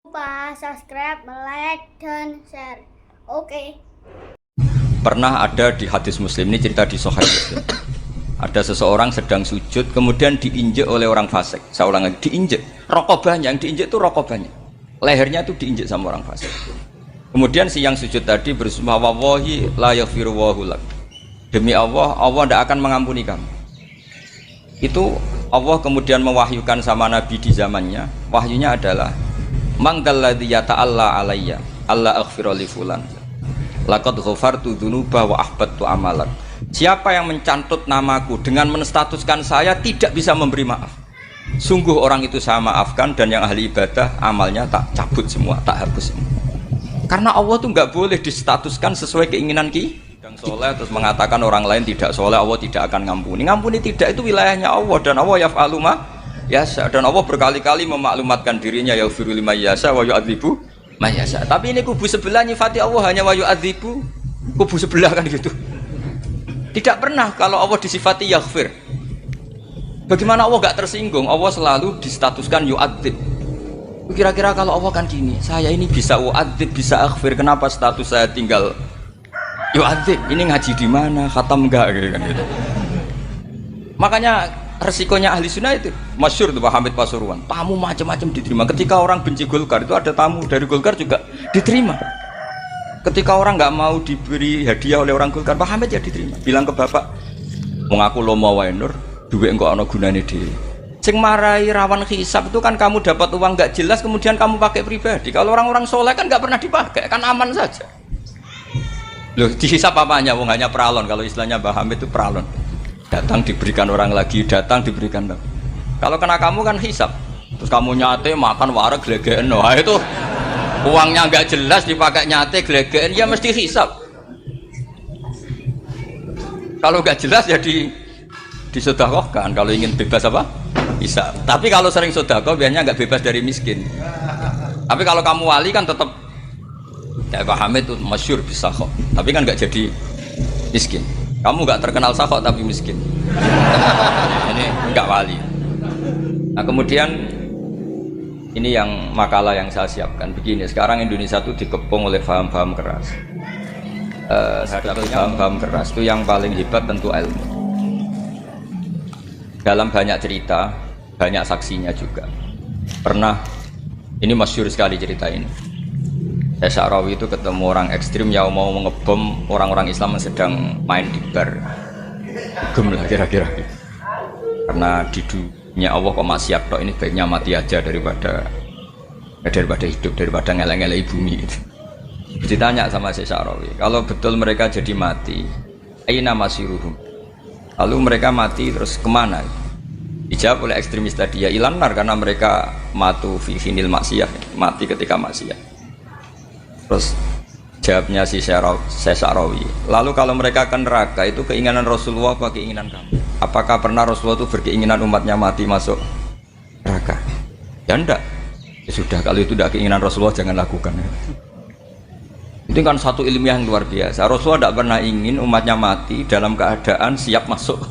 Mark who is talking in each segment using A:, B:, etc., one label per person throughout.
A: Lupa subscribe, like, dan share. Oke.
B: Pernah ada di hadis Muslim, ini cerita di Sahih Muslim. Ada seseorang sedang sujud, kemudian diinjek oleh orang fasik. Saya ulang lagi, diinjek. Rokobahnya, yang diinjek itu rokobahnya. Lehernya itu diinjek sama orang fasik. Kemudian si yang sujud tadi bersumpah, wallahi la yaghfiru wallahu lak. Demi Allah, Allah tidak akan mengampuni kamu. Itu Allah kemudian mewahyukan sama Nabi di zamannya. Wahyunya adalah mangdalladzi yata'alla alayya alla aghfira li fulan laqad ghafartu dzunuba wa ahbattu amalak. Siapa yang mencantut namaku dengan menstatuskan saya tidak bisa memberi maaf, sungguh orang itu saya maafkan, dan yang ahli ibadah amalnya tak cabut semua, tak hapus semua. Karena Allah tuh nggak boleh distatuskan sesuai keinginan yang soleh terus mengatakan orang lain tidak soleh, Allah tidak akan ngampuni. Ngampuni tidak, itu wilayahnya Allah, dan Allah yaf'alu ma yasa, dan Allah berkali-kali memaklumatkan dirinya yaghfiru liman yasha wa yu'adzibu man yasha. Tapi ini kubu sebelah nyifati Allah hanya wa yu'adzibu, kubu sebelah kan gitu. Tidak pernah kalau Allah disifati yaghfir. Bagaimana Allah gak tersinggung? Allah selalu distatuskan yu'adzib. Kira-kira kalau Allah kan gini, saya ini bisa u'adzib, bisa aghfir, kenapa status saya tinggal yu'adzib? Ini ngaji di mana? Khatam enggak kan gitu. Makanya resikonya ahli sunnah itu masyhur tuh Pak Hamid Pasuruan, tamu macam-macam diterima. Ketika orang benci Golkar itu ada tamu dari Golkar juga diterima. Ketika orang nggak mau diberi hadiah oleh orang Golkar, Pak Hamid ya diterima. Bilang ke bapak, mengaku lo mau wainur, duit enggak ono gunane dhewe. Sing marai rawan hisab itu kan kamu dapat uang nggak jelas kemudian kamu pakai pribadi. Kalau orang-orang soleh kan nggak pernah dipakai, kan aman saja. Loh, dihisab apanya? Wong hanya peralon. Kalau istilahnya Pak Hamid itu peralon. Datang diberikan orang lagi, datang diberikan lagi. Kalau kena kamu kan hisab, terus kamu nyate makan wareg glegeken, wah itu uangnya nggak jelas dipakai nyate glegeken, ya mesti hisab. Kalau nggak jelas ya disedekahkan. Kalau ingin bebas apa? Hisab. Tapi kalau sering sedekah biasanya nggak bebas dari miskin. Tapi kalau kamu wali kan tetap ya Pak Hamid itu masyhur bisa kok. Tapi kan nggak jadi miskin. Kamu nggak terkenal sakok tapi miskin. Ini nggak wali. Nah kemudian ini yang makalah yang saya siapkan begini. Sekarang Indonesia itu dikepung oleh paham-paham keras. Paham-paham keras itu yang paling hebat tentu ilmu. Dalam banyak cerita, banyak saksinya juga. Pernah, ini masyhur sekali cerita ini. Sya'rawi itu ketemu orang ekstrim yang mau mengebom orang-orang Islam yang sedang main di bar. Gem lah kira-kira. Karena di dunia Allah kok maksiat tok, ini baiknya mati aja daripada hidup, daripada ngeleng-ngeleng bumi gitu. Ditanya sama Sya'rawi, kalau betul mereka jadi mati, aina masiruhum? Lalu mereka mati terus kemana? Dijawab oleh ekstremis tadi, ya ilanar, karena mereka matu fi finil maksiyah, mati ketika maksiat. Terus jawabnya si Sya'rawi, lalu kalau mereka ke neraka itu keinginan Rasulullah apa keinginan kamu? Apakah pernah Rasulullah itu berkeinginan umatnya mati masuk neraka? Ya enggak. Ya sudah, kalau itu tidak keinginan Rasulullah jangan lakukan. Itu kan satu ilmiah yang luar biasa. Rasulullah tidak pernah ingin umatnya mati dalam keadaan siap masuk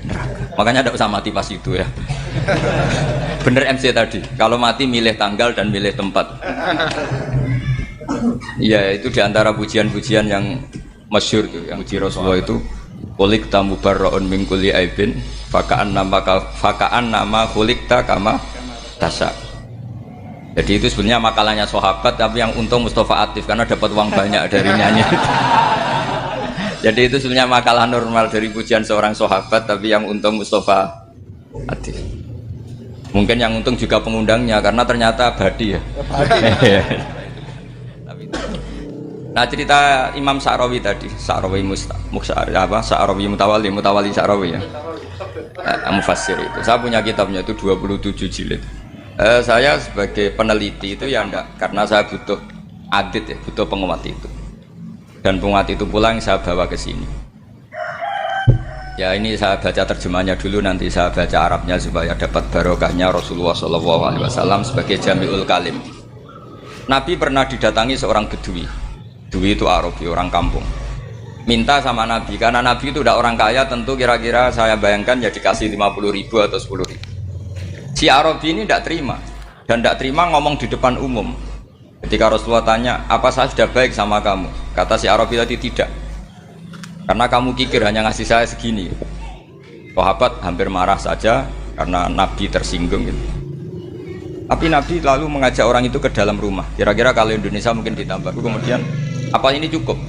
B: neraka. Makanya tidak usah mati pas itu ya. Bener MC tadi, kalau mati milih tanggal dan milih tempat. Iya, itu diantara pujian-pujian yang masyhur tuh, yang puji Rasulullah itu kulik tamu barroon mingkuli aibin fakaan nama kulikta kama tasa. Jadi itu sebenarnya makalahnya sahabat, tapi yang untung Mustafa Atif karena dapat uang banyak dari nyanyi. Jadi itu sebenarnya makalah normal dari pujian seorang sahabat, tapi yang untung Mustafa Atif. Mungkin yang untung juga pengundangnya karena ternyata abadi ya. Nah cerita Imam Sya'rawi tadi, Sya'rawi Sya'rawi Mutawali Sya'rawi ya, Mufassir itu. Saya punya kitabnya itu 27 jilid. Saya sebagai peneliti itu ya enggak, karena saya butuh adit ya, butuh penguat itu. Dan penguat itu pula yang saya bawa ke sini. Ya ini saya baca terjemahnya dulu, nanti saya baca Arabnya supaya dapat barokahnya Rasulullah SAW sebagai Jami'ul Kalim. Nabi pernah didatangi seorang bedui. Bedui itu Arabi, orang kampung. Minta sama Nabi, karena Nabi itu udah orang kaya, tentu kira-kira saya bayangkan ya dikasih 50.000 atau 10.000. Si Arabi ini tidak terima. dan tidak terima ngomong di depan umum. Ketika Rasulullah tanya, apa saya sudah baik sama kamu? Kata si Arabi tadi, tidak, karena kamu kikir hanya ngasih saya segini. Sahabat hampir marah saja karena Nabi tersinggung gitu. Tapi Nabi lalu mengajak orang itu ke dalam rumah. Kira-kira kalau Indonesia mungkin ditambah. Kemudian, apa ini cukup?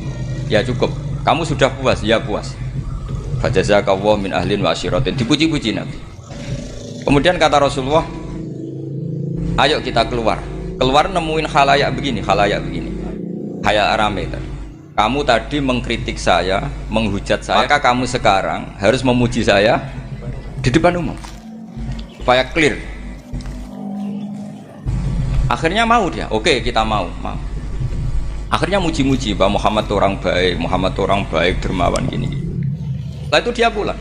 B: Ya cukup. Kamu sudah puas? Ya puas. Fajazakallahu min ahlin wa asyiratin. Dipuji-puji Nabi. Kemudian kata Rasulullah, ayo kita keluar. Keluar nemuin khalayak begini. Khalayak rame tadi. Kamu tadi mengkritik saya, menghujat saya, maka kamu sekarang harus memuji saya di depan umum supaya clear. Akhirnya mau dia, oke kita mau. Akhirnya muji-muji bahwa Muhammad itu orang baik, dermawan gini. Setelah itu dia pulang.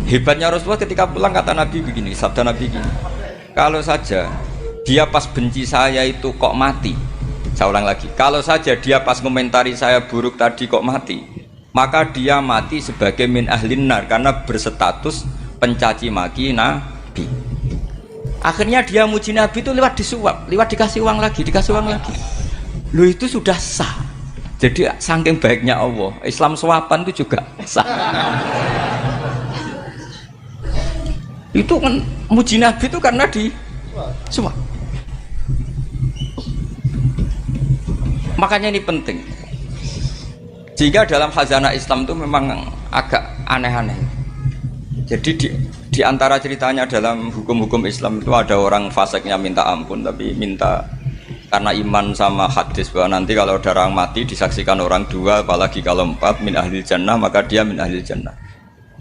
B: Hebatnya Rasulullah ketika pulang kata Nabi begini, sabda Nabi begini, kalau saja dia pas benci saya itu kok mati. Saya ulang lagi, kalau saja dia pas komentari saya buruk tadi kok mati, maka dia mati sebagai min ahlin nar karena berstatus pencaci maki Nabi. Akhirnya dia muji Nabi itu lewat disuap, lewat dikasih uang lagi. Loh itu sudah sah. Jadi saking baiknya Allah, Islam suapan itu juga sah. Itu kan muji Nabi itu karena disuap. Makanya ini penting. Jika dalam khazanah Islam itu memang agak aneh-aneh. Jadi di antara ceritanya dalam hukum-hukum Islam itu ada orang fasiknya minta ampun, tapi minta karena iman sama hadis bahwa nanti kalau ada orang mati disaksikan orang dua, apalagi kalau empat min ahli jannah, maka dia min ahli jannah.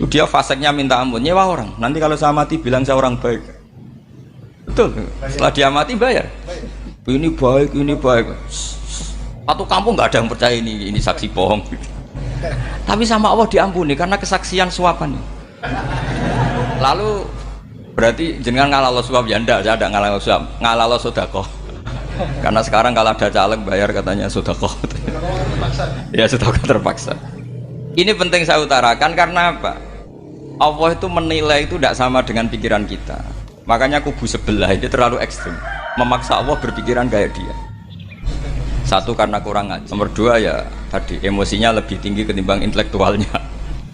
B: Itu dia fasiknya minta ampun, nyewa orang. Nanti kalau saya mati bilang saya orang baik. Betul. Setelah dia mati bayar. Ini baik. Satu kampung nggak ada yang percaya ini saksi bohong. Tapi sama Allah diampuni karena kesaksian suapan. Lalu berarti jenengan ngalalo suap ya ndak, saya ada ngalalo suap, ngalalo sedekah. Karena sekarang kalau ada caleg bayar katanya sedekah. Ya sedekah terpaksa. Ini penting saya utarakan karena apa? Allah itu menilai itu tidak sama dengan pikiran kita. Makanya kubu sebelah ini terlalu ekstrim, memaksa Allah berpikiran kayak dia. Satu karena kurang ngaji, nomor dua ya tadi emosinya lebih tinggi ketimbang intelektualnya.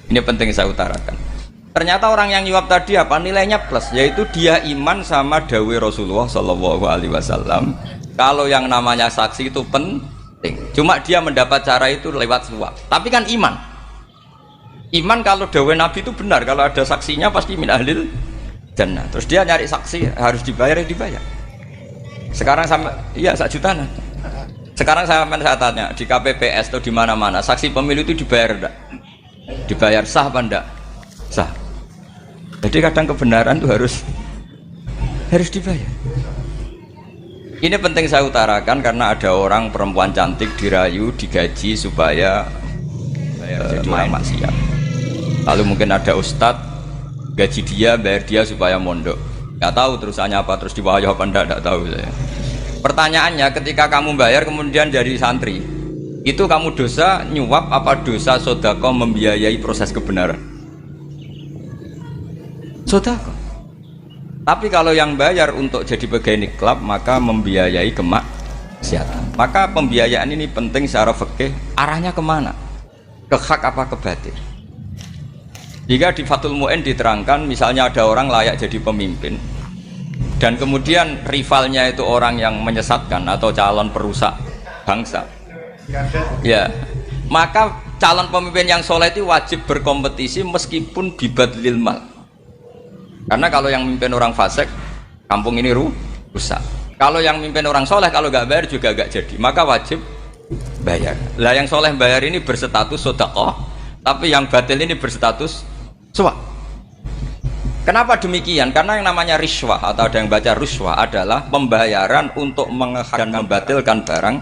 B: Ini penting saya utarakan. Ternyata orang yang nyuap tadi apa nilainya plus, yaitu dia iman sama dawai Rasulullah Shallallahu Alaihi Wasallam. Kalau yang namanya saksi itu penting, cuma dia mendapat cara itu lewat suap. Tapi kan iman kalau dawai Nabi itu benar, kalau ada saksinya pasti min ahlil jannah. Terus dia nyari saksi harus dibayar. Sekarang sama, iya 1 juta. Sekarang saya tanya di KPPS atau di mana-mana saksi pemilu itu dibayar enggak? Dibayar sah apa enggak? Sah. Jadi kadang kebenaran itu harus dibayar. Ini penting saya utarakan karena ada orang perempuan cantik dirayu, digaji supaya jadi main maksiat. Lalu mungkin ada ustadz gaji dia, bayar dia supaya mondok. Nggak tahu terusannya apa, terus dibayar apa enggak tahu saya. Pertanyaannya, ketika kamu bayar kemudian jadi santri, itu kamu dosa nyuap apa dosa sodako membiayai proses kebenaran? Sodako. Tapi kalau yang bayar untuk jadi pegawai klub maka membiayai kemaksiatan. Maka pembiayaan ini penting secara fikih. Arahnya kemana? Ke hak apa ke batil? Jika di Fathul Mu'in diterangkan, misalnya ada orang layak jadi pemimpin, dan kemudian rivalnya itu orang yang menyesatkan atau calon perusak bangsa, ya maka calon pemimpin yang soleh itu wajib berkompetisi meskipun bibadlil mal. Karena kalau yang memimpin orang fasik, kampung ini rusak. Kalau yang memimpin orang soleh, kalau nggak bayar juga nggak jadi, maka wajib bayar. Lah yang soleh bayar ini berstatus sedekah, tapi yang batil ini berstatus suap. Kenapa demikian? Karena yang namanya riswah atau ada yang baca ruswah adalah pembayaran untuk menghakkan dan membatilkan barang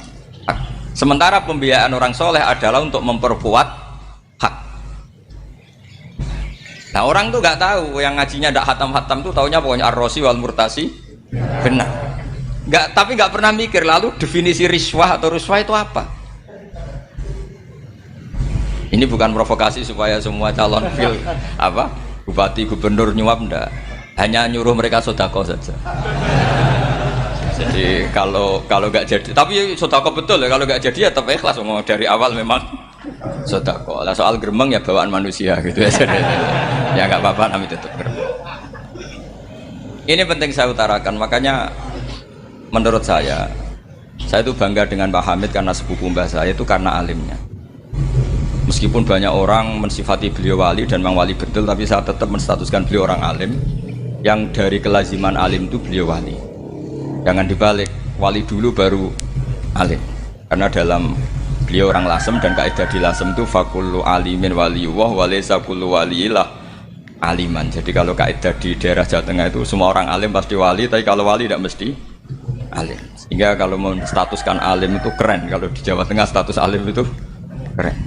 B: hak. Sementara pembiayaan orang soleh adalah untuk memperkuat hak. Nah orang tuh nggak tahu, yang ngajinya ndak hatam-hatam tuh taunya pokoknya ar-rosi wal murtasi benar. Tapi nggak pernah mikir lalu definisi riswah atau ruswah itu apa. Ini bukan provokasi supaya semua calon bupati gubernur nyuap ndak. hanya nyuruh mereka sedekah saja. Jadi kalau nggak jadi, tapi sedekah betul ya, kalau nggak jadi ya tetap ikhlas, dari awal memang sedekah. Lah soal gremeng ya bawaan manusia gitu ya. Ya nggak apa-apa, kami tetap gremeng. Ini penting saya utarakan, makanya menurut saya itu bangga dengan Pak Hamid karena sepupu mbah saya itu karena alimnya. Meskipun banyak orang mensifati beliau wali dan memang wali betul, tapi saya tetap menstatuskan beliau orang alim yang dari kelaziman alim itu beliau wali. Jangan dibalik, wali dulu baru alim. Karena dalam beliau orang Lasem dan kaidah di Lasem itu fakullu alimin waliyullah walaysa kullu waliyillah aliman. Jadi kalau kaidah di daerah Jawa Tengah itu semua orang alim pasti wali, tapi kalau wali tidak mesti alim. Sehingga kalau menstatuskan alim itu keren. Kalau di Jawa Tengah status alim itu keren.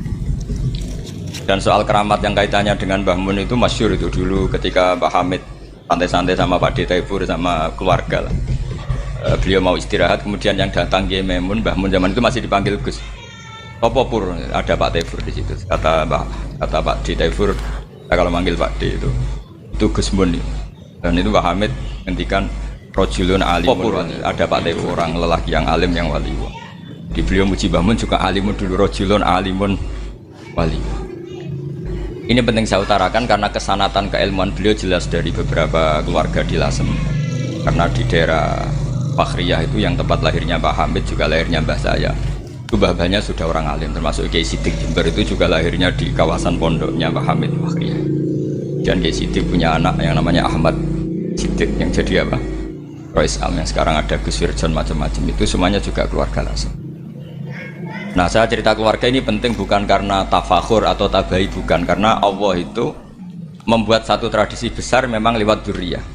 B: Dan soal keramat yang kaitannya dengan Mbah Mun itu masyhur itu dulu ketika Pak Hamid santai-santai sama Pak D. Taifur sama keluarga lah. Beliau mau istirahat, kemudian yang datang Kiai Maimun, Mbah Mun zaman itu masih dipanggil Gus. Apa pur ada Pak Taifur di situ. Kata Pak D. Taifur, kalau manggil Pak D itu Gus Mun. Dan itu Pak Hamid ngendikan rojulun alimun, ada Pak Taifur orang lelaki yang alim yang wali. Di beliau muji Mbah Mun juga alimun dulu, rojulun alimun wali. Ini penting saya utarakan karena kesanatan keilmuan beliau jelas dari beberapa keluarga di Lasem. Karena di daerah Fakhriyah itu yang tempat lahirnya Pak Hamid juga lahirnya mbah saya. Itu mbah-mbahnya sudah orang alim, termasuk Kiai Sidik Jember itu juga lahirnya di kawasan pondoknya Pak Hamid Fakhriyah. Dan Kiai Sidik punya anak yang namanya Ahmad Sidik yang jadi apa? Rois Am yang sekarang ada Gus Wirjon macam-macam, itu semuanya juga keluarga Lasem. Nah, saya cerita keluarga ini penting bukan karena tafakhur atau tabai, bukan, karena Allah itu membuat satu tradisi besar memang lewat dzurriyyah.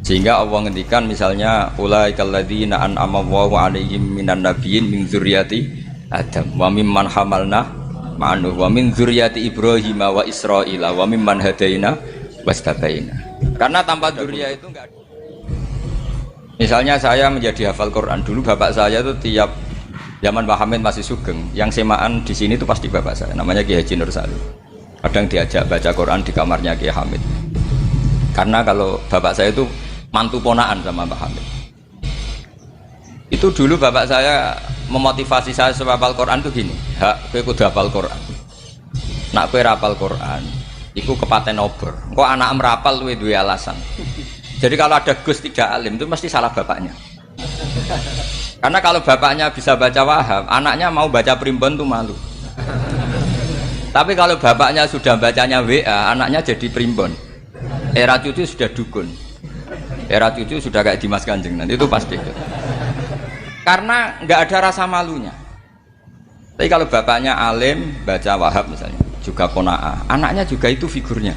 B: Sehingga Allah ngendikan misalnya ulaikal ladzina an'ama Allahu 'alaihim minan nabiyyin min dzurriyyati Adam wa mimman hamalna ma'anu wa min dzurriyyati Ibrahim wa Israila wa mimman hadaina wastabaina. Karena tanpa dzurriyyah itu enggak ada. Misalnya saya menjadi hafal Quran, dulu bapak saya itu tiap zaman Pak Hamid masih sugeng, yang semaan di sini itu pasti bapak saya, namanya Kiai Haji Nur Salim. Kadang diajak baca Quran di kamarnya Kiai Hamid. Karena kalau bapak saya itu mantu ponaan sama Pak Hamid. Itu dulu bapak saya memotivasi saya supaya hafal Quran itu gini, kowe kudu hafal Quran. Nak kowe hafal Quran, iku kepaten obor. Kok anak merapal luwe duwe alasan. Jadi kalau ada Gus tidak alim itu mesti salah bapaknya. Karena kalau bapaknya bisa baca Wahab, anaknya mau baca primbon tuh malu. Tapi kalau bapaknya sudah bacanya WA, anaknya jadi primbon. Era cucu sudah dukun. Era cucu sudah kayak Dimas Kanjeng, nanti itu pasti. Karena nggak ada rasa malunya. Tapi kalau bapaknya alim, baca Wahab misalnya, juga qanaah, anaknya juga itu figurnya.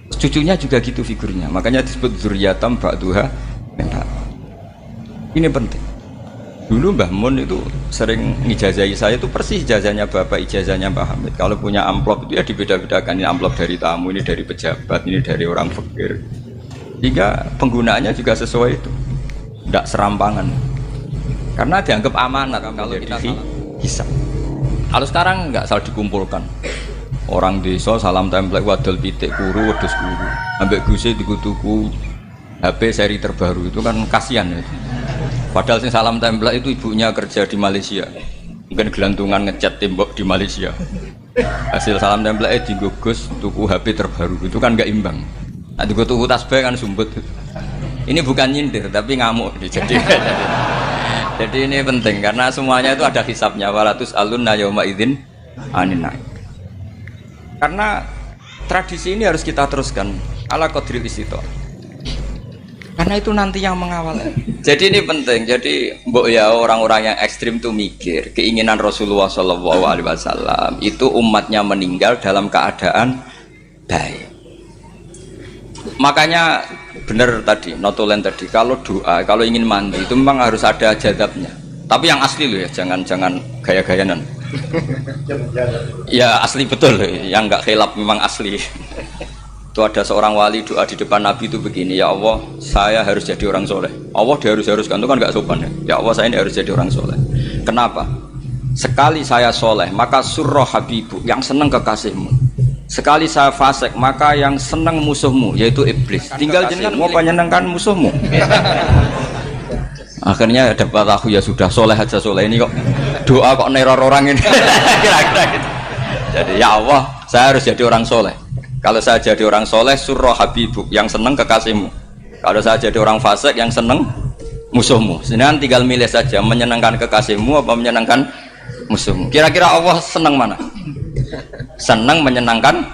B: Cucunya juga gitu figurnya. Makanya disebut dzurriyatam ba'duha min ba'd. Ini penting. Dulu Mbah Mun itu sering ngijazahi saya itu persis ijazahnya bapak, ijazahnya Mbah Hamid. Kalau punya amplop itu ya dibeda-bedakan, ini amplop dari tamu, ini dari pejabat, ini dari orang fakir. Jika penggunaannya juga sesuai itu, tidak serampangan. Karena dianggap amanat kalau kita hisab. Kalau sekarang nggak salah dikumpulkan. Orang desa salam template wadol pitik kuru wedhus kuru. Ambek guse tuku HP seri terbaru itu kan kasihan ya. Padahal sing salam template itu ibunya kerja di Malaysia. Mungkin gelantungan ngecat tembok di Malaysia. Hasil salam template digugus tuku HP terbaru itu kan nggak imbang. Nah, tuku tasbih kan sumbut. Ini bukan nyindir tapi ngamuk jadi. Jadi ini penting karena semuanya itu ada hisabnya. Walatus alunna yauma idzin anin naik. Karena tradisi ini harus kita teruskan ala qadril istithaq. Karena itu nanti yang mengawal. Jadi ini penting. Jadi mbok ya orang-orang yang ekstrim tuh mikir keinginan Rasulullah SAW itu umatnya meninggal dalam keadaan baik. Makanya benar tadi, notulen tadi, kalau doa, kalau ingin mandi itu memang harus ada jadabnya. Tapi yang asli loh ya, jangan gaya-gayanan. Ya asli betul, yang nggak khilaf memang asli. Itu ada seorang wali doa di depan Nabi itu begini, ya Allah, saya harus jadi orang soleh. Allah diharuskan itu kan nggak sopan ya. Ya Allah, saya ini harus jadi orang soleh. Kenapa? Sekali saya soleh, maka surroh habibu, yang seneng kekasihmu. sekali saya fasik maka yang senang musuhmu yaitu iblis. Tinggal jenengan mau menyenangkan musuhmu. Akhirnya dapat aku ya sudah soleh aja soleh ini kok doa kok neror orang ini. Kira-kira gitu. Jadi ya Allah saya harus jadi orang soleh. Kalau saya jadi orang soleh surah habibuk yang senang kekasihmu. Kalau saya jadi orang fasik yang senang musuhmu. Sedangkan tinggal milih saja menyenangkan kekasihmu apa menyenangkan musuhmu. Kira-kira Allah senang mana? Senang menyenangkan.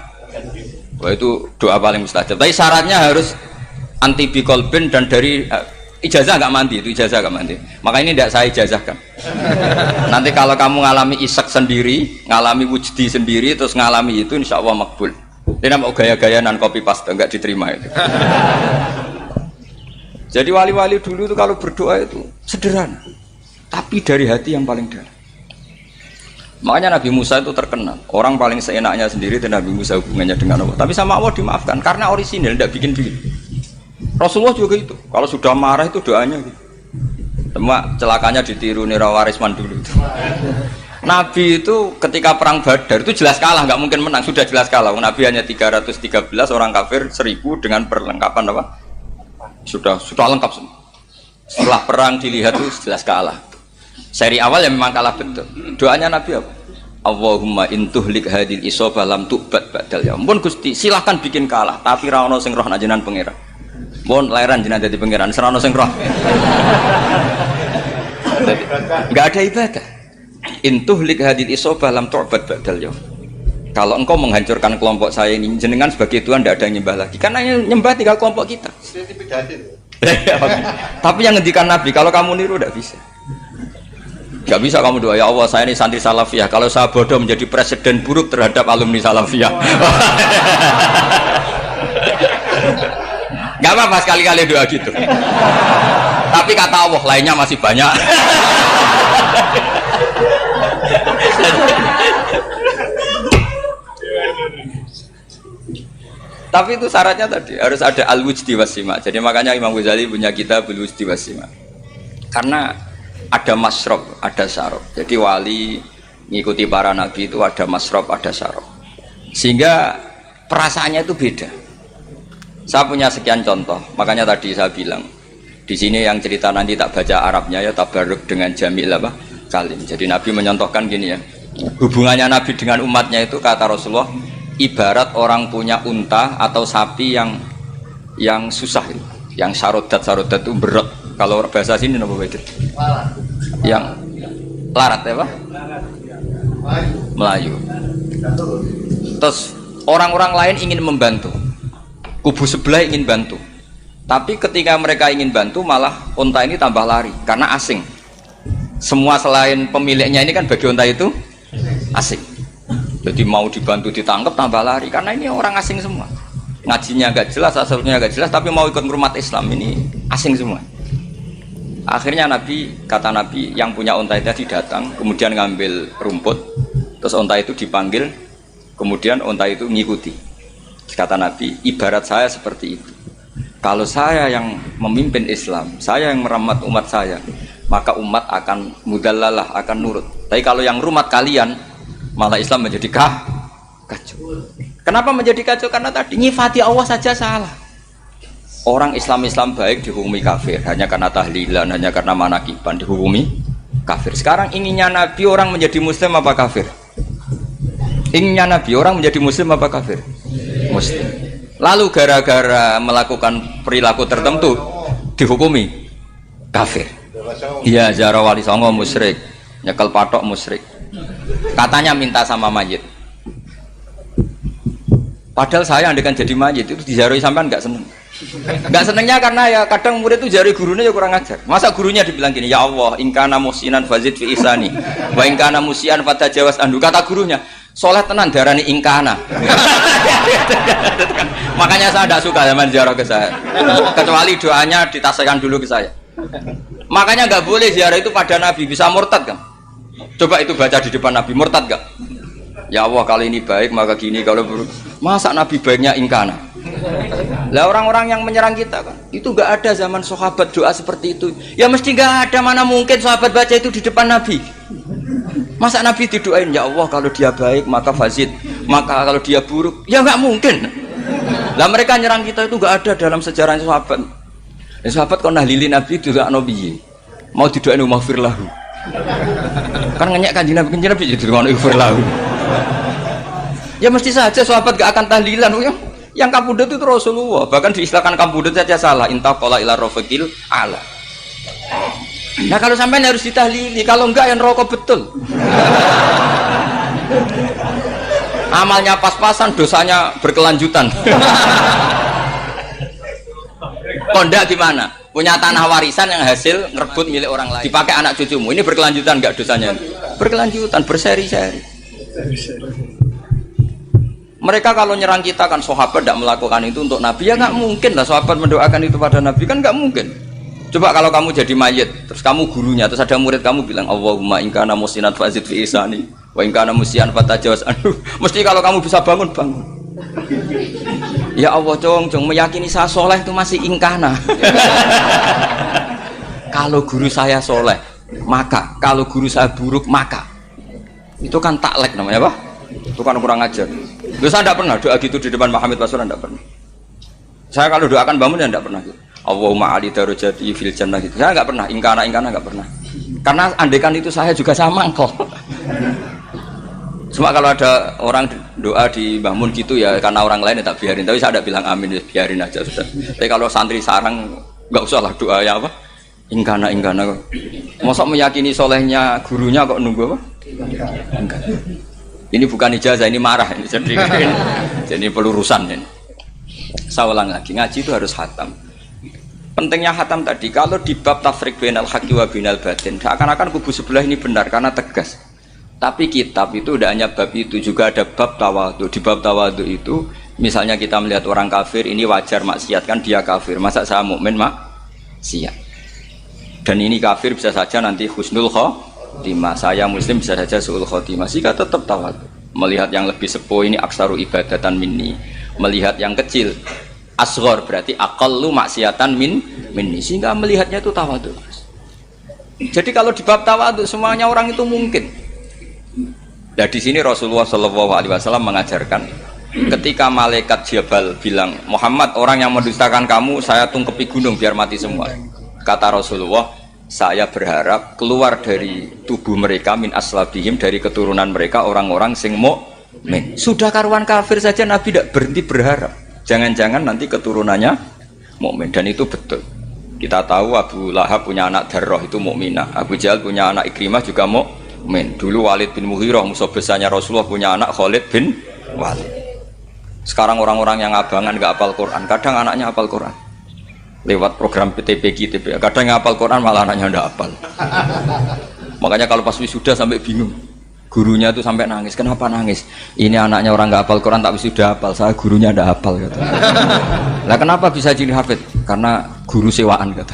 B: Wah itu doa paling mustajab. Tapi syaratnya harus anti bikolbin dan dari ijazah nggak mandi, itu ijazah nggak mandi. Maka ini tidak saya ijazahkan. Nanti kalau kamu ngalami isak sendiri, ngalami wujdi sendiri, terus ngalami itu insya Allah makbul. Ini mau gaya-gayaan copy paste nggak diterima itu. Jadi wali-wali dulu itu kalau berdoa itu sederhana, tapi dari hati yang paling dalam. Makanya Nabi Musa itu terkenal, orang paling seenaknya sendiri dan Nabi Musa hubungannya dengan Allah. Tapi sama Allah dimaafkan karena orisinil, tidak bikin-bikin. Rasulullah juga itu, kalau sudah marah itu doanya gitu. Cuma celakanya ditiru Nira Warisman dulu. Nabi itu ketika perang Badar itu jelas kalah, nggak mungkin menang, sudah jelas kalah. Nabi hanya 313 orang kafir, 1000 dengan perlengkapan apa? Sudah lengkap semua. Setelah perang dilihat itu jelas kalah. Seri awal yang memang kalah betul. Doanya Nabi apa? Allahumma intuhlik hadil isobah lam tu'bad ba'dal yaum. Pun Gusti silahkan bikin kalah, tapi ra ono sing roh najenan pangeran. Pun lairan jenengan dadi pangeran, ora ono sing roh. Enggak ada ibadah. Intuhlik hadil isobah lam tu'bad ba'dal yaum. Kalau engkau menghancurkan kelompok saya ini, jenengan sebagai Tuhan tidak ada yang nyembah lagi. Karena yang nyembah tinggal kelompok kita. Tapi yang ngendikan Nabi, kalau kamu niru tidak bisa. Gak bisa kamu doa, ya Allah saya ini santri salafiyah. Kalau saya bodoh menjadi presiden buruk terhadap alumni salafiyah. Gak apa-apa sekali-kali doa gitu. Tapi kata Allah lainnya masih banyak. Tapi itu syaratnya tadi harus ada al-wujdi wasima. Jadi makanya Imam Ghazali punya kitab al-wujdi wasima. Karena ada masrob, ada syarab. Jadi wali ngikuti para nabi itu ada masrob, ada syarab. Sehingga perasaannya itu beda. Saya punya sekian contoh. Makanya tadi saya bilang di sini yang cerita nanti tak baca Arabnya ya tabarruk dengan jamil apa kalim. Jadi Nabi menyontohkan gini ya. Hubungannya Nabi dengan umatnya itu kata Rasulullah ibarat orang punya unta atau sapi yang susah, yang sarodat itu berat. Kalau bahasa sini apa begitu? Yang larat ya Pak? Melayu. Terus orang-orang lain ingin membantu, kubu sebelah ingin bantu, tapi ketika mereka ingin bantu malah unta ini tambah lari karena asing. Semua selain pemiliknya ini kan bagi unta itu asing. Jadi mau dibantu ditangkap tambah lari karena ini orang asing semua. Ngajinya agak jelas, asalnya agak jelas, tapi mau ikut umat Islam ini asing semua. Akhirnya kata Nabi yang punya unta itu tadi datang, kemudian ngambil rumput, terus unta itu dipanggil, kemudian unta itu ngikuti. Kata Nabi, ibarat saya seperti itu. Kalau saya yang memimpin Islam, saya yang merawat umat saya, maka umat akan mudallalah, akan nurut. Tapi kalau yang rumat kalian, malah Islam menjadi kacau. Kenapa menjadi kacau? Karena tadi nyifati Allah saja salah. Orang Islam baik dihukumi kafir hanya karena tahlilan, hanya karena manakiban dihukumi kafir. Sekarang inginnya Nabi orang menjadi muslim apa kafir? Inginnya Nabi orang menjadi muslim apa kafir? Muslim. Lalu gara-gara melakukan perilaku tertentu dihukumi kafir. Iya, ziarah wali songo musyrik, nyekel patok musyrik. Katanya minta sama mayit. Padahal saya andekan jadi mayit itu diziarahi sampean enggak seneng. Enggak senengnya karena ya kadang murid itu jari gurunya ya kurang ajar. Masa gurunya dibilang gini, ya Allah, ingkana musinan fazid fi isani, wa ingkana musian fatajawas andu. Kata gurunya, soleh tenan darani ingkana. Makanya saya tidak suka zaman ziarah ke saya. Kecuali doanya ditasyakan dulu ke saya. Makanya nggak boleh ziarah itu pada Nabi, bisa murtad kan? Coba itu baca di depan Nabi, murtad gak? Ya Allah kali ini baik maka gini, kalau buruk masa Nabi baiknya ingkana. Lah orang-orang yang menyerang kita kan itu gak ada zaman sahabat doa seperti itu. Ya mesti gak ada, mana mungkin sahabat baca itu di depan Nabi. Masa Nabi didoain, ya Allah kalau dia baik maka fazid, Maka kalau dia buruk, ya nggak mungkin. Lah mereka nyerang kita itu nggak ada dalam sejarah sahabat. Ya, sahabat kok nahlili Nabi itu gak nabi. Mau didoain maghfir lahu. Kan ngenyek kanjeng Nabi itu maghfir lahu. Ya mesti saja sahabat gak akan tahlilan. Yang kabudut itu Rasulullah. Bahkan diistilahkan kabudut saja salah. Intaqala ila rafiqil ala. Nah kalau sampai harus ditahlili, kalau enggak yang rokok betul. Amalnya pas-pasan, dosanya berkelanjutan. Kondak gimana? Punya tanah warisan yang hasil ngerebut milik orang lain. Dipakai anak cucumu. Ini berkelanjutan enggak dosanya? Berkelanjutan, berseri-seri. Mereka kalau nyerang kita kan sahabat tidak melakukan itu untuk Nabi, ya nggak mungkin lah sahabat mendoakan itu pada Nabi, kan nggak mungkin. Coba kalau kamu jadi mayit, terus kamu gurunya, terus ada murid kamu bilang Allahumma in kana musinat fazid fi isani wa in kana musian fatajawaz anhu. Mesti kalau kamu bisa bangun. Ya Allah, cong meyakini saya soleh itu masih ingkana. Kalau guru saya soleh, maka kalau guru saya buruk, maka itu kan taklek namanya, Pak. Itu kan kurang ajar. Loh, saya tidak pernah doa gitu di depan Muhammad Pasuruan, tidak pernah. Saya kalau doakan bangun ya tidak pernah gitu. Allahumma ali darajati fil jannah gitu. Saya nggak pernah, ingkana nggak pernah. Karena andekan itu saya juga sama kok. Cuma kalau ada orang doa di bangun gitu ya karena orang lain ya tak biarin. Tapi saya tidak bilang amin, ya biarin aja sudah. Tapi kalau santri sarang nggak usah lah doa ya apa? Ingkana kok. Masa meyakini solehnya gurunya kok nunggu apa? Enggak. Ini bukan ijazah, ini marah ini. Jadi pelurusan ini. Saya ulang lagi, ngaji itu harus khatam. Pentingnya khatam tadi, kalau di bab tafriq bainal haqqi wa bainal batin, seakan-akan kubu sebelah ini benar karena tegas. Tapi kitab itu tidak hanya bab itu, juga ada bab tawadhu. Di bab tawadhu itu, misalnya kita melihat orang kafir, ini wajar maksiat kan dia kafir. Masa saya mukmin maksiat? Dan ini kafir bisa saja nanti husnul khotimah. Saya muslim bisa saja su'ul khotimah. Jika tetap tawadhu. Melihat yang lebih sepuh ini aksaru ibadatan minni. Melihat yang kecil asghar berarti aqallu maksiatan minni, sehingga melihatnya itu tawadhu. Jadi kalau di bab tawadhu semuanya orang itu mungkin. Nah di sini Rasulullah SAW mengajarkan ketika malaikat Jabal bilang Muhammad, orang yang mendustakan kamu saya tungkepi gunung biar mati semua. Kata Rasulullah, saya berharap keluar dari tubuh mereka min aslabihim, dari keturunan mereka orang-orang sing mukmin. Sudah karuan kafir saja Nabi tidak berhenti berharap. Jangan-jangan nanti keturunannya mukmin, dan itu betul. Kita tahu Abu Lahab punya anak Darroh itu mukminah. Abu Jahal punya anak Ikrimah juga mukmin. Dulu Walid bin Mughirah musuh besarnya Rasulullah punya anak Khalid bin Walid. Sekarang orang-orang yang abangan nggak hafal Quran, kadang anaknya hafal Quran. Lewat program PTPG, kadang yang hafal Quran malah anaknya nggak hafal. Makanya kalau pas wisuda sampai bingung. Gurunya itu sampai nangis. Kenapa nangis? Ini anaknya orang nggak hafal Quran tapi sudah hafal. Saya gurunya nggak hafal kata. Lah kenapa bisa jadi hafid? Karena guru sewaan kata.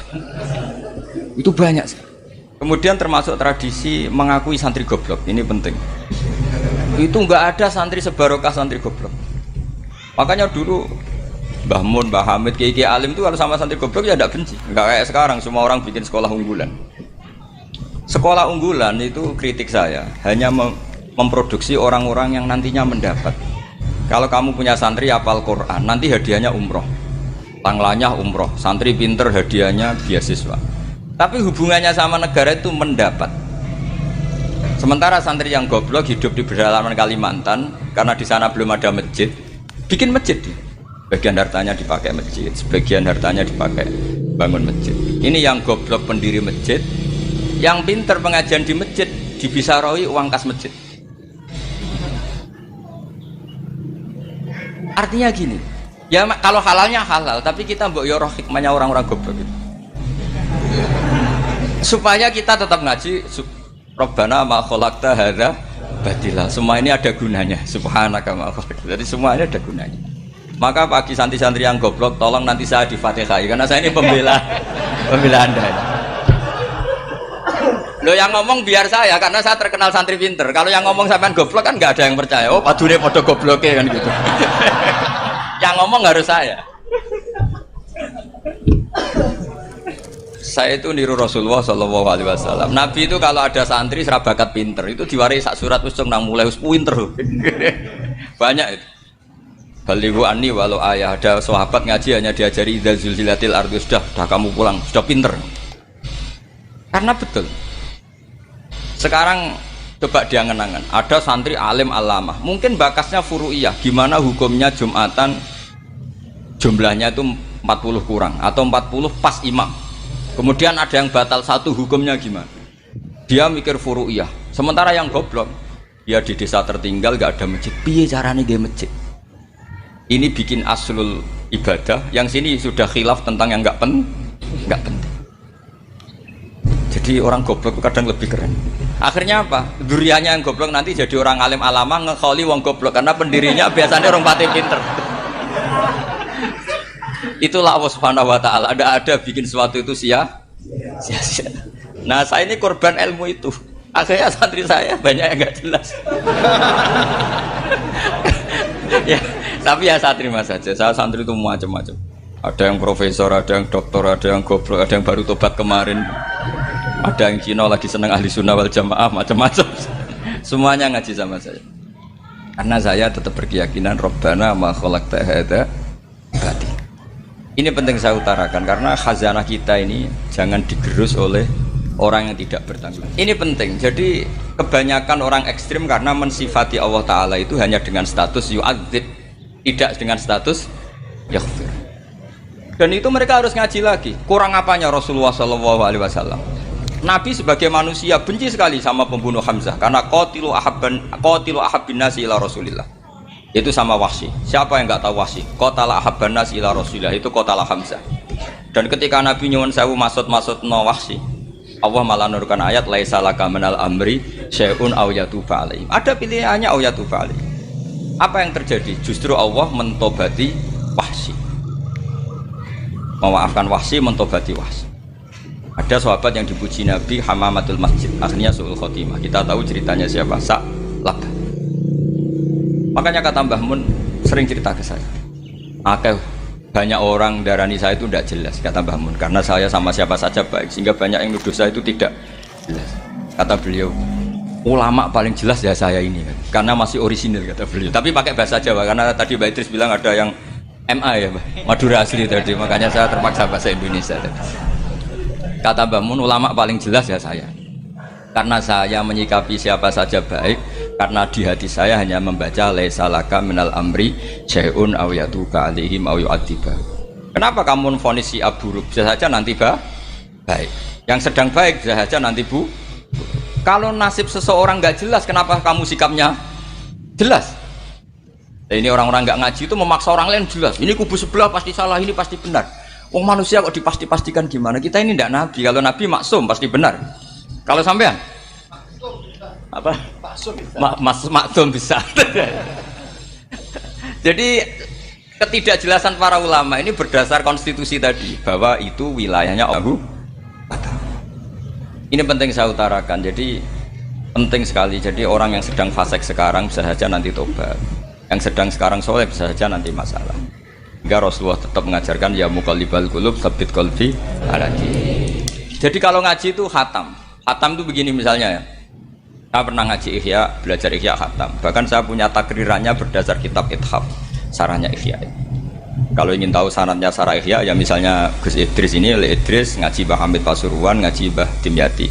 B: Itu banyak. Kemudian termasuk tradisi mengakui santri goblok. Ini penting. Itu nggak ada santri sebarokah santri goblok. Makanya dulu Mbah Mun, Mbah Hamid, Kiai Alim itu kalau sama santri goblok ya tidak benci. Nggak kayak sekarang semua orang bikin sekolah unggulan. Sekolah unggulan itu kritik saya hanya memproduksi orang-orang yang nantinya mendapat. Kalau kamu punya santri hafal Quran, nanti hadiahnya umroh, tanglanya umroh, santri pinter hadiahnya beasiswa. Tapi hubungannya sama negara itu mendapat. Sementara santri yang goblok hidup di pedalaman Kalimantan karena di sana belum ada masjid, bikin masjid. Sebagian hartanya dipakai masjid, sebagian hartanya dipakai bangun masjid. Ini yang goblok pendiri masjid. Yang pinter pengajian di masjid dibisaroi uang kas masjid. Artinya gini, ya kalau halalnya halal, tapi kita mbok yoroh hikmahnya orang-orang goblok gitu. Supaya kita tetap ngaji Rabbana ma khalaqta hadza batila. Semua ini ada gunanya. Subhanaka ma khalaqta. Jadi semua ini ada gunanya. Maka bagi santri-santri yang goblok, tolong nanti saya di-Fatihai karena saya ini pembela Anda. Loh yang ngomong biar saya, karena saya terkenal santri pinter. Kalau yang ngomong sampean goblok kan nggak ada yang percaya. Oh padune podo gobloke kan gitu. Yang ngomong harus saya. Saya itu niru Rasulullah SAW. Nabi itu kalau ada santri serabakat pinter itu diwaris sak surat usung nang mulai us pinter. Banyak itu. Balighu anni walau ayah, ada sahabat ngaji hanya diajari idza zulzilatil ardu, sudah kamu pulang, sudah pinter. Karena betul. Sekarang coba diangen-angen, ada santri alim alamah, mungkin bakasnya furu'iyah, gimana hukumnya Jumatan jumlahnya itu 40 kurang atau 40 pas imam. Kemudian ada yang batal satu, hukumnya gimana? Dia mikir furu'iyah. Sementara yang goblok, dia di desa tertinggal gak ada masjid. Piye caranya dia masjid? Ini bikin aslul ibadah, yang sini sudah khilaf tentang yang gak penting. Jadi orang goblok kadang lebih keren. Akhirnya apa? Duriannya yang goblok nanti jadi orang alim alama ngekholi wong goblok, karena pendirinya biasanya orang pati pinter. Itulah Allah Subhanahu wa taala. Ada bikin sesuatu itu sia-sia. Nah, saya ini korban ilmu itu. Akhirnya santri saya banyak yang nggak jelas. Ya, tapi ya saya terima saja. Saya santri itu macam-macam. Ada yang profesor, ada yang doktor, ada yang goblok, ada yang baru tobat kemarin. Ada yang Cina lagi seneng ahli sunnah wal jamaah, macam-macam. Semuanya ngaji sama saya. Karena saya tetap berkeyakinan Rabbana ma khalaqta hadza batil. Ini penting saya utarakan karena khazanah kita ini jangan digerus oleh orang yang tidak bertanggung. Ini penting. Jadi kebanyakan orang ekstrim karena mensifati Allah Ta'ala itu hanya dengan status yu'adzib, tidak dengan status yaghfir. Dan itu mereka harus ngaji lagi. Kurang apanya Rasulullah SAW? Nabi sebagai manusia benci sekali sama pembunuh Hamzah karena qatilu ahabbin nasi ila Rasulillah. Itu sama Wahsy. Siapa yang enggak tahu Wahsy? Qatala ahabban nasi ila Rasulillah, itu qatala Hamzah. Dan ketika Nabi nyuwun sewu maksud no Wahsy, Allah malah nurkan ayat laisa laka minal amri syai'un aw yatuba alaihim. Ada pilihannya aw yatuba alaihim. Apa yang terjadi? Justru Allah mentobati Wahsy. Memaafkan Wahsy, mentobati Wahsy. Ada sahabat yang dipuji Nabi hamamatul masjid, akhirnya su'ul khotimah. Kita tahu ceritanya siapa? Sa'labah. Makanya kata Mbah Mun sering cerita ke saya. Banyak orang darani saya itu tidak jelas, kata Mbah Mun, karena saya sama siapa saja baik, sehingga banyak yang nuduh saya itu tidak jelas. Kata beliau, ulama paling jelas ya saya ini, karena masih orisinil, kata beliau. Tapi pakai bahasa Jawa, karena tadi Mbak Idris bilang ada yang MA ya, Madura asli tadi, makanya saya terpaksa bahasa Indonesia tadi. Kata Mbah Mun, ulama paling jelas ya saya, karena saya menyikapi siapa saja baik, karena di hati saya hanya membaca laisa laka minal amri syai'un aw yatuba alaihim aw yu'adziba. Kenapa kamu vonis si buruk? Bisa saja nanti baik. Yang sedang baik bisa saja nanti bu. Kalau nasib seseorang nggak jelas, kenapa kamu sikapnya jelas? Nah, ini orang-orang nggak ngaji itu memaksa orang lain jelas. Ini kubu sebelah pasti salah, ini pasti benar. Wong manusia kok dipasti-pastikan gimana? Kita ini tidak nabi. Kalau nabi maksum pasti benar. Kalau sampean apa? Maksum bisa. Jadi ketidakjelasan para ulama ini berdasar konstitusi tadi bahwa itu wilayahnya Allah. Ini penting saya utarakan. Jadi penting sekali. Jadi orang yang sedang fasik sekarang bisa saja nanti tobat. Yang sedang sekarang soleh bisa saja nanti masalah. Hingga Rasulullah tetap mengajarkan ya muqallibal qulub tsabbit qalbi ala dinik. Jadi kalau ngaji itu khatam. Khatam itu begini misalnya ya. Saya pernah ngaji Ihya, belajar Ihya khatam. Bahkan saya punya takrirannya berdasar kitab Ithaf, sarahnya Ihya. Kalau ingin tahu sanadnya sarah Ihya, ya misalnya Gus Idris ini, Idris ngaji Mbah Hamid Pasuruan, ngaji Mbah Dimyati.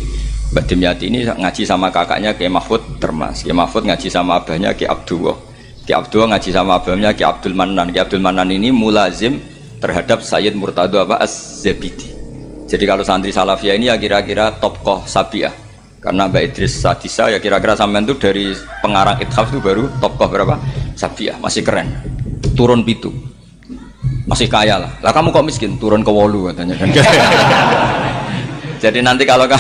B: Mbah Dimyati ini ngaji sama kakaknya Kiai Mahfud Termas. Kiai Mahfud ngaji sama abahnya Kiai Abdullah. Kiai Abdullah ngaji sama abahnya Kiai Abdul Manan. Kiai Abdul Manan ini mulazim terhadap Sayyid Murtado Az-Zabidi. Jadi kalau santri Salafiyah ini ya kira-kira tokoh Sabiah. Karena Mbak Idris Sadisa ya kira-kira sampean itu dari pengarang Ithaf itu baru tokoh berapa? Sabiah, masih keren. Turun pitu. Masih kaya lah. Lah kamu kok miskin? Turun ke wolu katanya kan. Jadi nanti kalau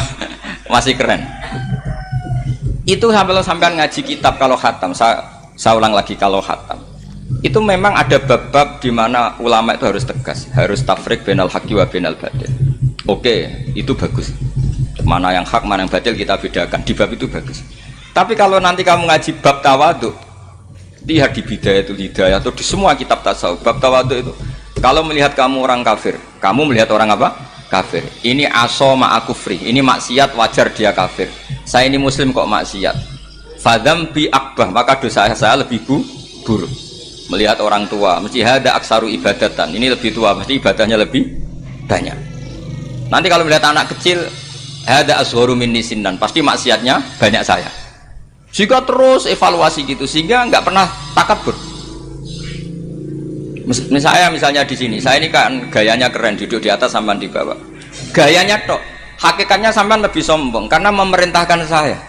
B: masih keren. Itu sampean ngaji kitab kalau khatam. Saya ulang lagi kalau khatam. Itu memang ada bab-bab di mana ulama itu harus tegas, harus tafriq bainal haqqi wa bainal batil. Oke, itu bagus. Mana yang hak, mana yang batil kita bedakan. Di bab itu bagus. Tapi kalau nanti kamu ngaji bab tawadhu, lihat di Bidayatul Hidayah atau di semua kitab tasawuf, bab tawadhu itu, kalau melihat kamu orang kafir, kamu melihat orang apa? Kafir. Ini aso ma'akufri, ini maksiat wajar dia kafir. Saya ini muslim kok maksiat. Fadam bi akbah, maka dosa saya lebih buruk. Melihat orang tua, mesti hada aksaru ibadatan. Ini lebih tua, mesti ibadahnya lebih banyak. Nanti kalau melihat anak kecil, hada asgharu minni sinnan, pasti maksiatnya banyak saya. Jika terus evaluasi gitu, sehingga nggak pernah takabur. Misalnya di sini, saya ini kan gayanya keren, duduk di atas sampai di bawah. Gayanya tok, hakikatnya sampai lebih sombong karena memerintahkan saya.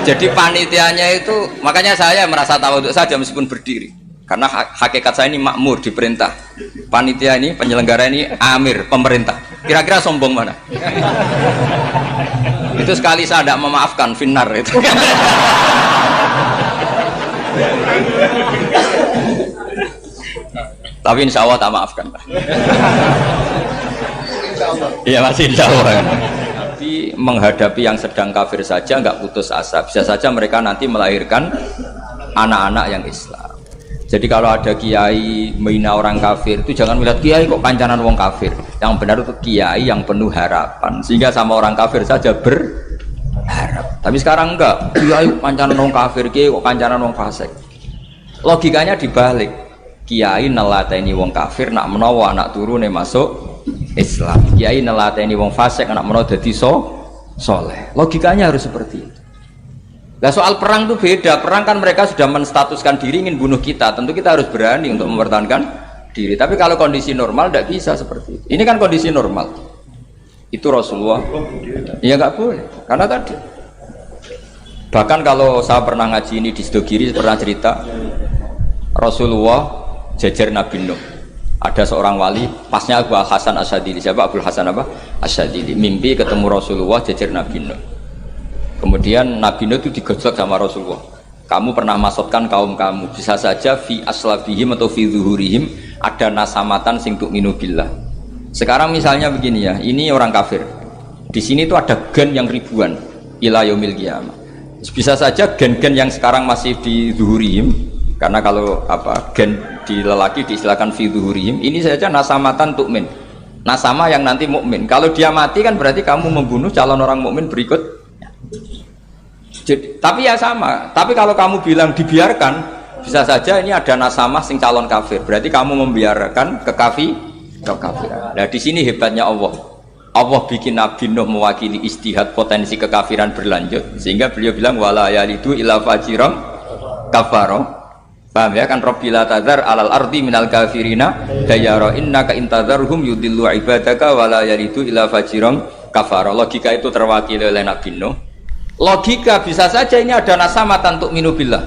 B: Jadi panitianya itu, makanya saya merasa tawadhu saja meskipun berdiri. Karena hakikat saya ini makmur, diperintah. Panitia ini, penyelenggara ini amir, pemerintah. Kira-kira sombong mana? Itu sekali saya tidak memaafkan, finnar itu. Tapi insya Allah tak maafkan. Iya masih insya Allah. Tapi menghadapi yang sedang kafir saja nggak putus asa. Bisa saja mereka nanti melahirkan anak-anak yang Islam. Jadi kalau ada kiai menghina orang kafir itu jangan melihat kiai kok kancanan wong kafir. Yang benar itu kiai yang penuh harapan. Sehingga sama orang kafir saja berharap. Tapi sekarang enggak. Kiai kancanan wong kafir, kiai kok kancanan wong fasik. Logikanya dibalik. Kiai nelateni wong kafir nak menawa anak turune masuk Islam. Kiai nelateni wong fasik anak menawa dadi soleh. Logikanya harus seperti itu. Nah soal perang itu beda. Perang kan mereka sudah menstatuskan diri ingin bunuh kita. Tentu kita harus berani untuk mempertahankan diri. Tapi kalau kondisi normal tidak bisa seperti itu. Ini kan kondisi normal. Itu Rasulullah. Ya nggak boleh. Karena tadi. Bahkan kalau saya pernah ngaji ini di Sidogiri pernah cerita Rasulullah jajar Nabi Nuh. Ada seorang wali, pasnya Abu Hasan Asyadili. Siapa Abu Hasan apa? Asyadili. Mimpi ketemu Rasulullah jajar Nabi Nuh. Kemudian Nabi Nuh itu digojlok sama Rasulullah. Kamu pernah maksudkan kaum kamu. Bisa saja fi aslabihim atau fi zuhurihim ada nasamatan sing tu'minu billah. Sekarang misalnya begini ya, ini orang kafir. Di sini itu ada gen yang ribuan ila yaumil qiyamah. Bisa saja gen-gen yang sekarang masih di zuhurihim, karena kalau apa gen di lelaki diistilahkan fi zuhurihim, ini saja nasamatan tu'min. Nasama yang nanti mukmin. Kalau dia mati kan berarti kamu membunuh calon orang mukmin berikut. Jadi, tapi ya sama. Tapi kalau kamu bilang dibiarkan, bisa saja ini ada nasamah sing calon kafir. Berarti kamu membiarkan kekafiran. Nah di sini hebatnya Allah. Allah bikin Nabi Nuh mewakili istihad potensi kekafiran berlanjut, sehingga beliau bilang wala yalidu illa fajiran kafaro. Paham ya kan? Rabbila tadzar alal ardi minal kafirina dayara innaka intadzarhum yudillu ibadaka wala yalidu illa fajiran kafaro. Logika itu terwakili oleh Nabi Nuh. Logika bisa saja ini ada nasamatan untuk minubillah,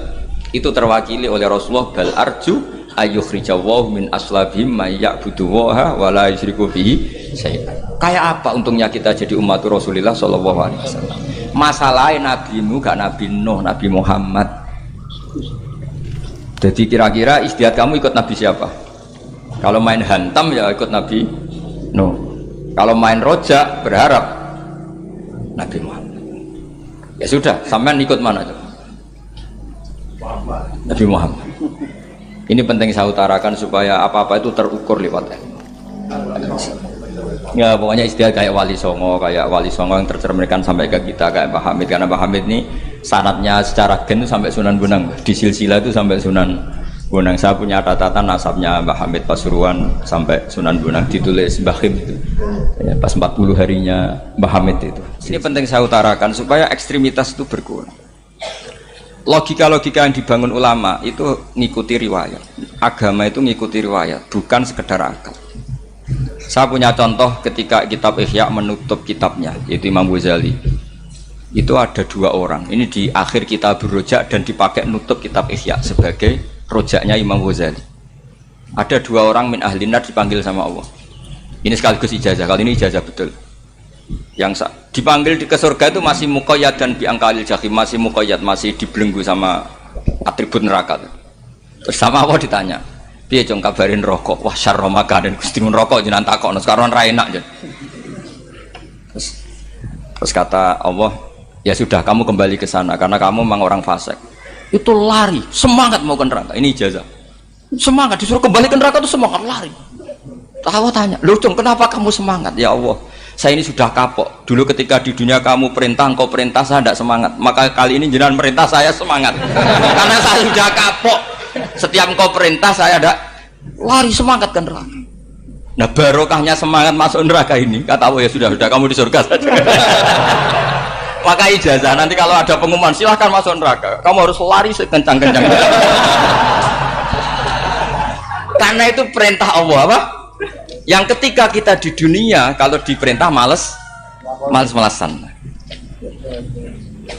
B: itu terwakili oleh Rasulullah. Bal arju ayyukhrijawahu min aslabihim may ya'buduwaha wa la yusyriku bihi syai'an. Kayak apa untungnya kita jadi umat Rasulullah sallallahu alaihi wasallam? Masalahnya nabimu gak Nabi Nuh, Nabi Muhammad. Jadi kira-kira istiadat kamu ikut Nabi siapa? Kalau main hantam ya ikut Nabi Nuh. Kalau main rojak berharap Nabi Muhammad. Ya sudah, sampean ikut mana tuh? Nabi Muhammad. Ini penting saya utarakan supaya apa-apa itu terukur lewat ya pokoknya istilah kayak Wali Songo yang tercerminkan sampai ke kita kayak Pak Hamid, karena Pak Hamid ini sanadnya secara gen itu sampai Sunan Bonang, di silsilah itu sampai Sunan Bonang. Saya punya catatan nasabnya Pak Hamid Pasuruan sampai Sunan Bonang, ditulis Mbah Him itu ya, pas 40 harinya Mbah Hamid itu. Ini penting saya utarakan supaya ekstremitas itu berkurang. Logika-logika yang dibangun ulama itu ngikuti riwayat. Agama itu ngikuti riwayat, bukan sekedar akal. Saya punya contoh ketika kitab Ihya menutup kitabnya, yaitu Imam Ghazali. Itu ada dua orang. Ini di akhir kitab Rojak dan dipakai nutup kitab Ihya sebagai rojaknya Imam Ghazali. Ada dua orang min ahli nar dipanggil sama Allah. Ini sekaligus ijazah. Kali ini ijazah betul. Yang dipanggil ke surga itu masih muqayyad dan biangkalil jahim, masih muqayyad, masih dibelenggu sama atribut neraka. Terus sama Allah ditanya, piye jong kabarin rokok? Wah syarra makanan Gusti mun rokok jenengan takokno sekarang ra enak jen. Terus kata Allah, ya sudah kamu kembali ke sana karena kamu memang orang fasik. Itu lari, semangat mau ke neraka. Ini ijazah. Semangat disuruh kembali ke neraka itu semangat lari. Allah tanya, "Loh, Jong, kenapa kamu semangat?" Ya Allah, saya ini sudah kapok. Dulu ketika di dunia kamu perintah, engkau perintah, saya tidak semangat. Maka kali ini jenengan perintah, saya semangat. Karena saya sudah kapok. Setiap engkau perintah, saya ada lari semangat ke neraka. Nah barokahnya semangat masuk neraka ini, kata Allah, ya sudah kamu di surga saja. Maka ijazah nanti kalau ada pengumuman silahkan masuk neraka, kamu harus lari sekencang-kencangnya. Karena itu perintah Allah apa? Yang ketika kita di dunia kalau diperintah males-malesan.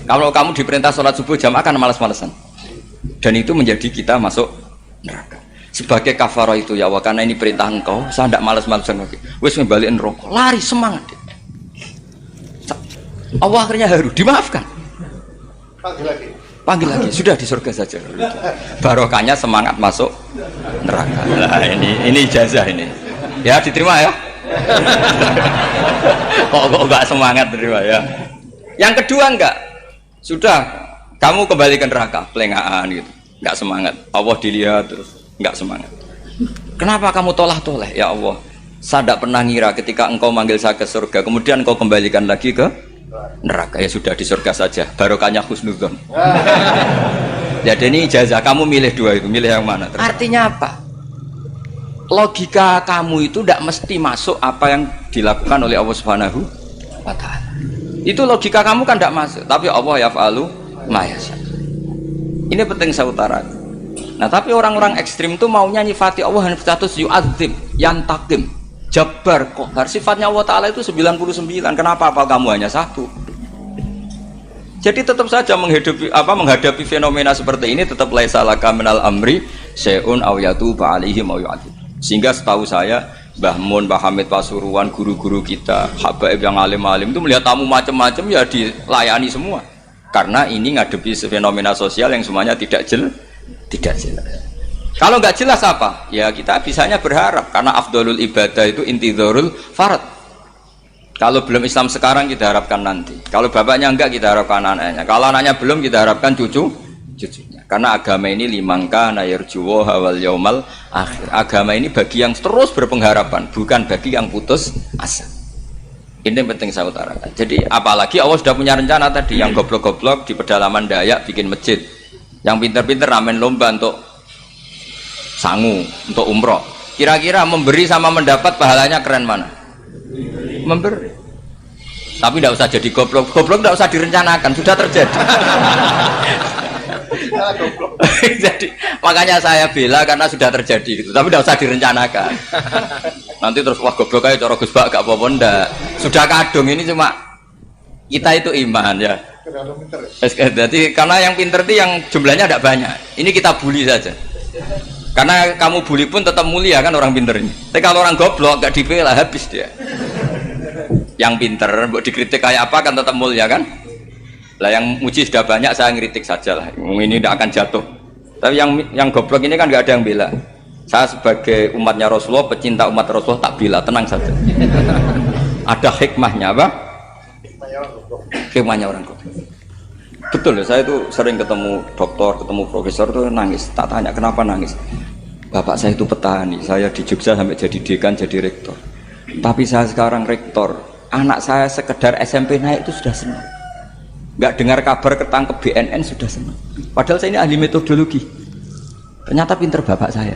B: Kalau kamu diperintah sholat subuh jamaah kan males-malesan. Dan itu menjadi kita masuk neraka. Sebagai kafarah itu ya Allah, karena ini perintah engkau, saya tidak males-malesan lagi. Wes ngembaliin rokok, lari semangat. Allah akhirnya haru, dimaafkan. Panggil lagi, sudah di surga saja. Barokahnya semangat masuk neraka. Nah, ini ijazah ini. Ya diterima ya. kok enggak semangat terima ya. Yang kedua enggak. Sudah kamu kembali ke neraka, pelengahan gitu. Enggak semangat. Allah dilihat terus enggak semangat. Kenapa kamu toleh? Ya Allah, saya tidak pernah ngira ketika engkau manggil saya ke surga, kemudian engkau kembalikan lagi ke neraka. Ya sudah di surga saja, barokahnya husnudzon. Jadi ini ijazah, kamu milih dua itu, milih yang mana? Artinya apa? Logika kamu itu tidak mesti masuk apa yang dilakukan oleh Allah Subhanahu wa Ta'ala. Itu logika kamu kan tidak masuk, tapi Allah yaf'alu ma yasha. Ini penting saya utarakan. Nah tapi orang-orang ekstrim itu maunya nyifati Allah dengan status yu'adzim, yantakim, jabbar, qahar. Sifatnya Allah Ta'ala itu 99. Kenapa apa kamu hanya satu? Jadi tetap saja menghadapi fenomena seperti ini tetap laisa laka minal amri syai'un aw yatuba alaihim aw yu'adzim. Sehingga setahu saya Mbah Mun, Mbah Hamid Pasuruan, guru-guru kita, habaib yang alim-alim itu melihat tamu macam-macam ya dilayani semua. Karena ini ngadepi fenomena sosial yang semuanya tidak jelas. Kalau nggak jelas apa? Ya kita bisanya berharap karena afdolul ibadah itu intidharul farad. Kalau belum Islam sekarang kita harapkan nanti. Kalau bapaknya enggak kita harapkan anaknya. Kalau anaknya belum kita harapkan cucunya. Karena agama ini limangka nayarjuwa hawal yaumal akhir. Agama ini bagi yang terus berpengharapan, bukan bagi yang putus asa. Ini yang penting saya utarakan. Jadi apalagi Allah sudah punya rencana tadi, yang goblok-goblok di pedalaman Dayak bikin masjid. Yang pinter-pinter ramen lomba untuk sangu, untuk umroh. Kira-kira memberi sama mendapat pahalanya keren mana? Memberi. Tapi tidak usah jadi goblok tidak usah direncanakan, sudah terjadi. Jadi makanya saya bela karena sudah terjadi gitu. Tapi tidak usah direncanakan. Nanti terus wah goblok aja cara Gus Bak gak apa-apa ndak. Sudah kadung ini cuma kita itu iman ya. Jadi karena yang pinter itu yang jumlahnya tidak banyak. Ini kita bully saja. Karena kamu bully pun tetap mulia kan orang pinter ini. Tapi kalau orang goblok gak dibela habis dia. Yang pinter buat dikritik kayak apa kan tetap mulia kan. Lah yang muji sudah banyak saya ngeritik saja lah. Ini tidak akan jatuh. Tapi yang goblok ini kan nggak ada yang bela. Saya sebagai umatnya Rasulullah, pecinta umat Rasulullah tak bela, tenang saja. Ada hikmahnya apa? Hikmahnya orang goblok. Betul ya, saya itu sering ketemu dokter, ketemu profesor tuh nangis. Tak tanya kenapa nangis. Bapak saya itu petani, saya di Jogja sampai jadi dekan, jadi rektor. Tapi saya sekarang rektor. Anak saya sekedar SMP naik itu sudah senang. Nggak dengar kabar ketangkep BNN sudah senang. Padahal saya ini ahli metodologi. Ternyata pinter bapak saya.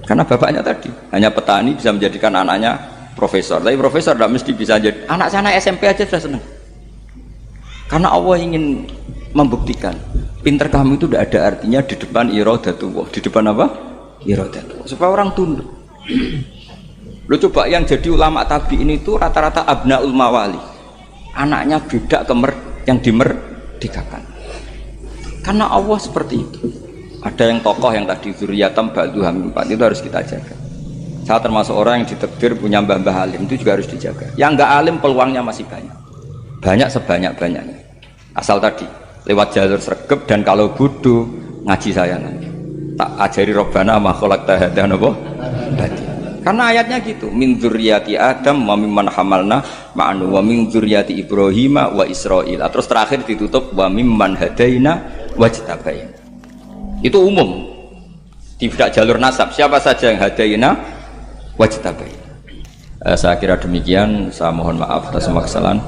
B: Karena bapaknya tadi hanya petani bisa menjadikan anaknya profesor. Tapi profesor tidak mesti bisa jadi. Anak saya SMP aja sudah senang. Karena Allah ingin membuktikan pinter kamu itu tidak ada artinya di depan iradatullah. Di depan apa? Iradatullah. Supaya orang tunduk. Lo coba yang jadi ulama tabi'in itu rata-rata abnaul mawali. Anaknya budak yang dimerdekakan. Karena Allah seperti itu. Ada yang tokoh yang tadi zuriyatam ba'duha min ba'd, itu harus kita jaga. Saya termasuk orang yang ditakdir punya mbah-mbah alim, itu juga harus dijaga. Yang enggak alim peluangnya masih banyak. Banyak sebanyak-banyaknya. Asal tadi lewat jalur sregep dan kalau bodoh ngaji saya nanti. Tak ajari robbana ma khalaqta hadza napa? Karena ayatnya gitu, min dzurriyyati Adam wa mimman hamalna ma'anu wa min dzurriyyati Ibrahim wa Israil. Terus terakhir ditutup wa mimman hadaina wajtabaina. Itu umum. Tidak jalur nasab. Siapa saja yang hadaina wajtabaina. Saya kira demikian. Saya mohon maaf atas semua kesalahan.